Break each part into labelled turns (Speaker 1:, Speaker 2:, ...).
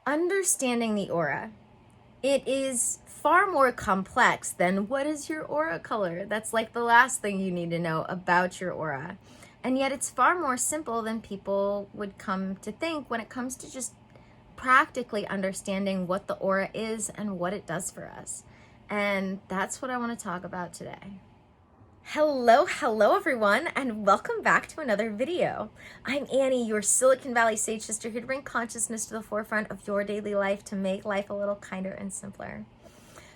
Speaker 1: understanding the aura. It is far more complex than what is your aura color. That's like the last thing you need to know about your aura. And yet it's far more simple than people would come to think when it comes to just practically understanding what the aura is and what it does for us. And that's what I want to talk about today. Hello everyone, and welcome back to another video. I'm Annie, your Silicon Valley Sage Sister, here to bring consciousness to the forefront of your daily life to make life a little kinder and simpler.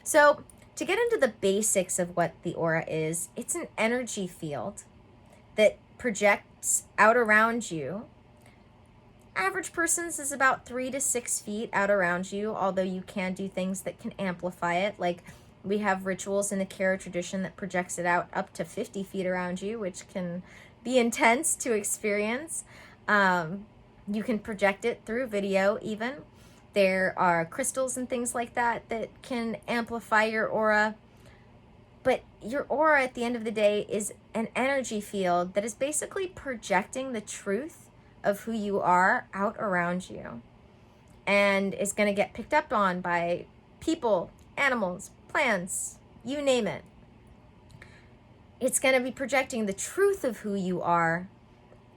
Speaker 1: So, to get into the basics of what the aura is, it's an energy field that projects out around you. Average person's is about 3 to 6 feet out around you, although you can do things that can amplify it, like we have rituals in the Kara tradition that projects it out up to 50 feet around you, which can be intense to experience. You can project it through video even. There are crystals and things like that that can amplify your aura. But your aura at the end of the day is an energy field that is basically projecting the truth of who you are out around you. And is going to get picked up on by people, animals, plants, you name it. It's going to be projecting the truth of who you are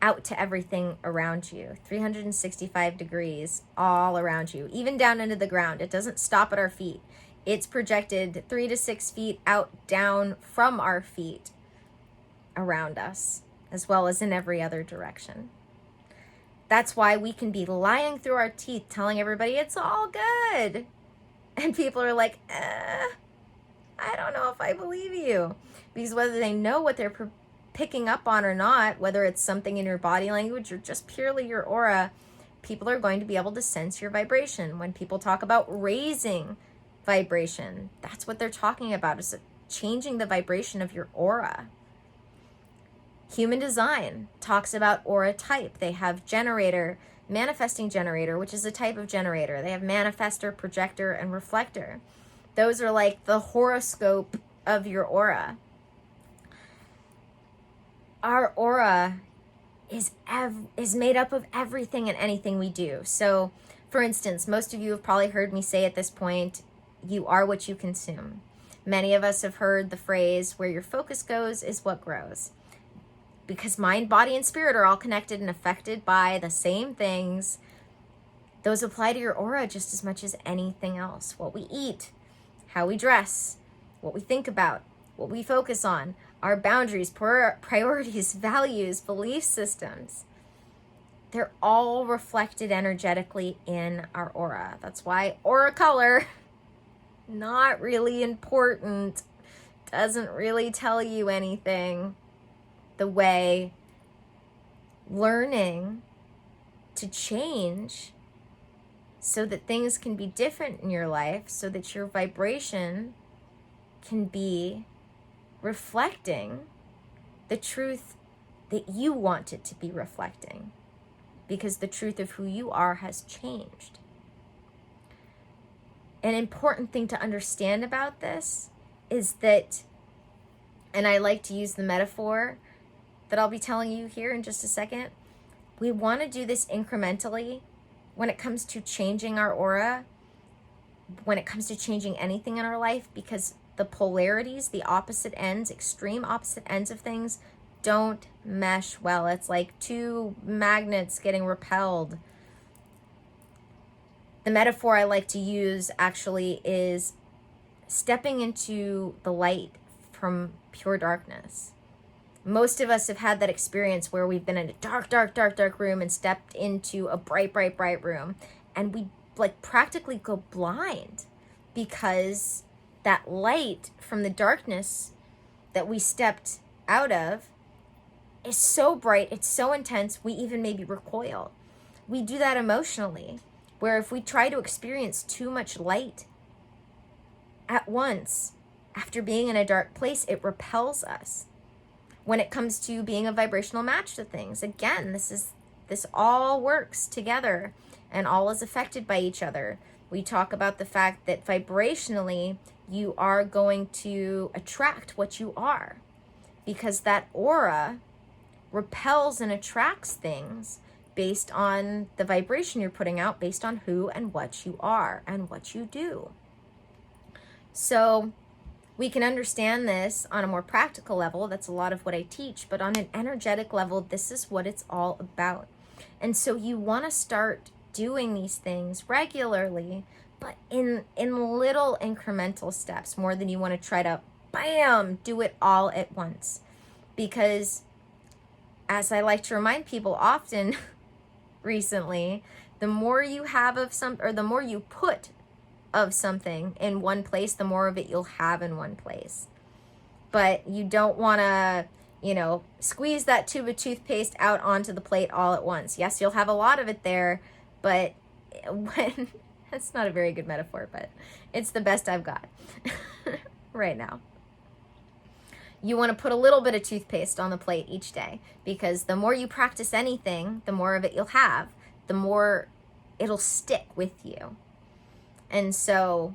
Speaker 1: out to everything around you. 365 degrees all around you, even down into the ground. It doesn't stop at our feet. It's projected 3 to 6 feet out, down from our feet around us, as well as in every other direction. That's why we can be lying through our teeth telling everybody it's all good. And people are like, I don't know if I believe you. Because whether they know what they're picking up on or not, whether it's something in your body language or just purely your aura, people are going to be able to sense your vibration. When people talk about raising vibration, that's what they're talking about, is changing the vibration of your aura. Human design talks about aura type. They have generator, manifesting generator, which is a type of generator. They have manifestor, projector, and reflector. Those are like the horoscope of your aura. Our aura is made up of everything and anything we do. So, for instance, most of you have probably heard me say at this point, you are what you consume. Many of us have heard the phrase, where your focus goes is what grows. Because mind, body, and spirit are all connected and affected by the same things. Those apply to your aura just as much as anything else. What we eat, how we dress, what we think about, what we focus on, our boundaries, priorities, values, belief systems. They're all reflected energetically in our aura. That's why aura color, not really important, doesn't really tell you anything. The way learning to change so that things can be different in your life, so that your vibration can be reflecting the truth that you want it to be reflecting, because the truth of who you are has changed. An important thing to understand about this is that, and I like to use the metaphor that I'll be telling you here in just a second, we want to do this incrementally when it comes to changing our aura, when it comes to changing anything in our life, because the polarities, the opposite ends, extreme opposite ends of things don't mesh well. It's like two magnets getting repelled. The metaphor I like to use actually is stepping into the light from pure darkness. Most of us have had that experience where we've been in a dark room and stepped into a bright room, and we like practically go blind because that light from the darkness that we stepped out of is so bright, it's so intense, we even maybe recoil. We do that emotionally, where if we try to experience too much light at once after being in a dark place, it repels us. When it comes to being a vibrational match to things, again, this all works together and all is affected by each other. We talk about the fact that vibrationally you are going to attract what you are, because that aura repels and attracts things based on the vibration you're putting out, based on who and what you are and what you do. So we can understand this on a more practical level. That's a lot of what I teach. But on an energetic level, this is what it's all about. And so you want to start doing these things regularly, but in little incremental steps, more than you want to try to, bam, do it all at once. Because as I like to remind people often recently, the more you have of or the more you put of something in one place, the more of it you'll have in one place. But you don't want to, squeeze that tube of toothpaste out onto the plate all at once. Yes, you'll have a lot of it there, but when, that's not a very good metaphor, but it's the best I've got right now. You want to put a little bit of toothpaste on the plate each day, because the more you practice anything, the more of it you'll have, the more it'll stick with you. And so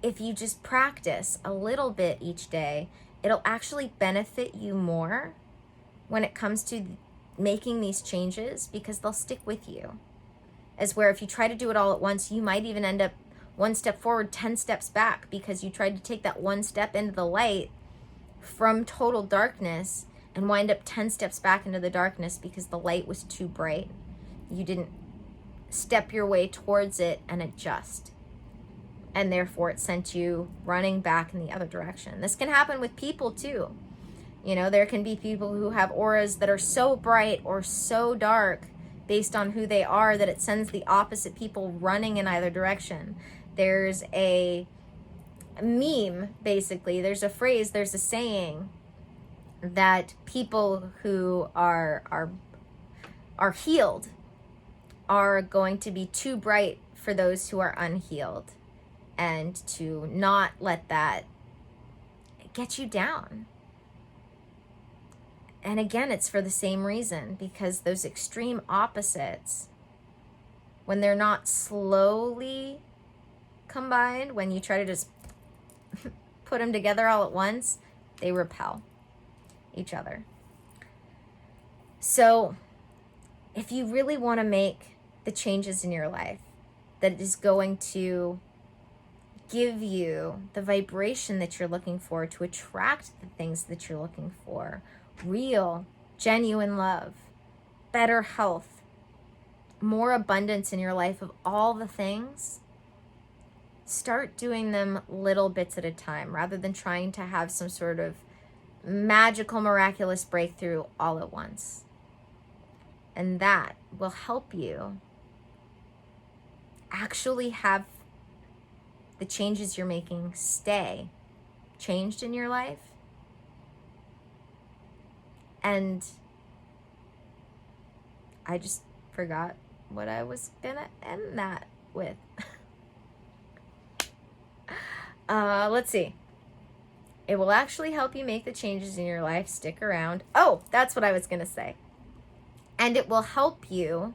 Speaker 1: if you just practice a little bit each day, it'll actually benefit you more when it comes to making these changes, because they'll stick with you. As where if you try to do it all at once, you might even end up 1 step forward, 10 steps back, because you tried to take that 1 step into the light from total darkness and wind up 10 steps back into the darkness because the light was too bright. You didn't step your way towards it and adjust. And therefore it sent you running back in the other direction. This can happen with people too. There can be people who have auras that are so bright or so dark based on who they are that it sends the opposite people running in either direction. There's a meme, basically. There's a phrase, there's a saying that people who are healed are going to be too bright for those who are unhealed, and to not let that get you down. And again, it's for the same reason, because those extreme opposites, when they're not slowly combined, when you try to just put them together all at once, they repel each other. So if you really want to make the changes in your life that is going to give you the vibration that you're looking for, to attract the things that you're looking for, real, genuine love, better health, more abundance in your life of all the things, start doing them little bits at a time, rather than trying to have some sort of magical, miraculous breakthrough all at once. And that will help you actually have the changes you're making stay changed in your life. And I just forgot what I was gonna end that with. Let's see. It will actually help you make the changes in your life. Stick around. Oh, that's what I was gonna say. And it will help you,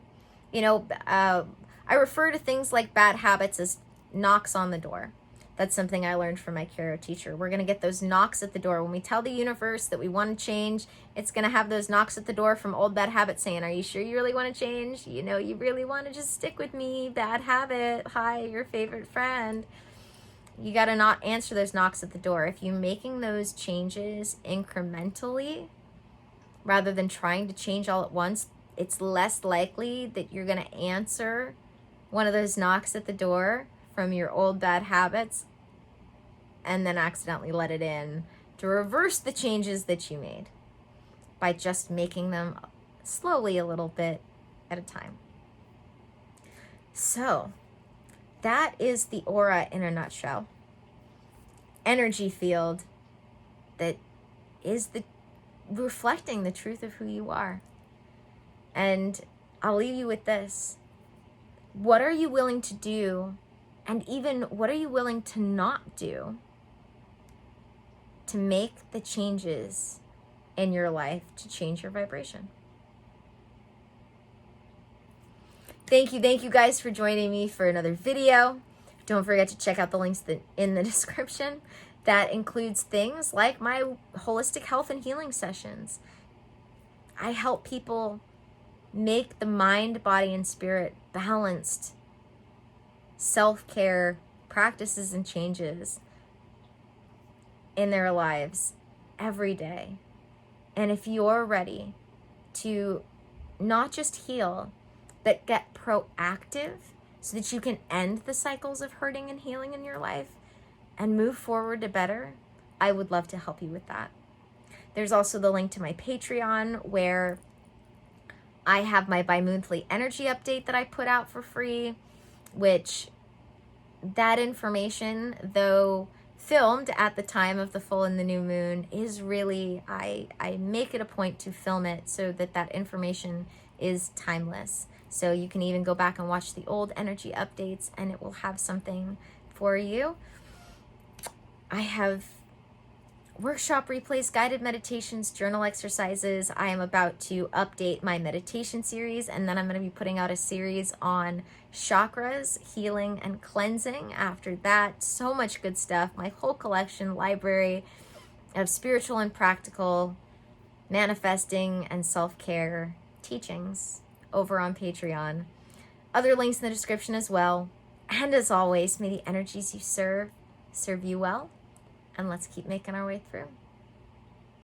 Speaker 1: I refer to things like bad habits as knocks on the door. That's something I learned from my tarot teacher. We're going to get those knocks at the door. When we tell the universe that we want to change, it's going to have those knocks at the door from old bad habits saying, are you sure you really want to change? You really want to just stick with me? Bad habit. Hi, your favorite friend. You got to not answer those knocks at the door. If you're making those changes incrementally, rather than trying to change all at once, it's less likely that you're going to answer one of those knocks at the door from your old bad habits and then accidentally let it in, to reverse the changes that you made by just making them slowly, a little bit at a time. So that is the aura in a nutshell. Energy field that is reflecting the truth of who you are. And I'll leave you with this. What are you willing to do? And even what are you willing to not do to make the changes in your life to change your vibration? Thank you guys for joining me for another video. Don't forget to check out the links in the description. That includes things like my holistic health and healing sessions. I help people make the mind, body, and spirit balanced self-care practices and changes in their lives every day. And if you're ready to not just heal, but get proactive so that you can end the cycles of hurting and healing in your life and move forward to better, I would love to help you with that. There's also the link to my Patreon, where I have my bi-monthly energy update that I put out for free, which that information, though filmed at the time of the full and the new moon, is really, I make it a point to film it so that that information is timeless. So you can even go back and watch the old energy updates and it will have something for you. I have workshop replays, guided meditations, journal exercises. I am about to update my meditation series, and then I'm going to be putting out a series on chakras, healing, and cleansing after that. So much good stuff. My whole collection, library of spiritual and practical manifesting and self-care teachings over on Patreon. Other links in the description as well. And as always, may the energies you serve you well. And let's keep making our way through.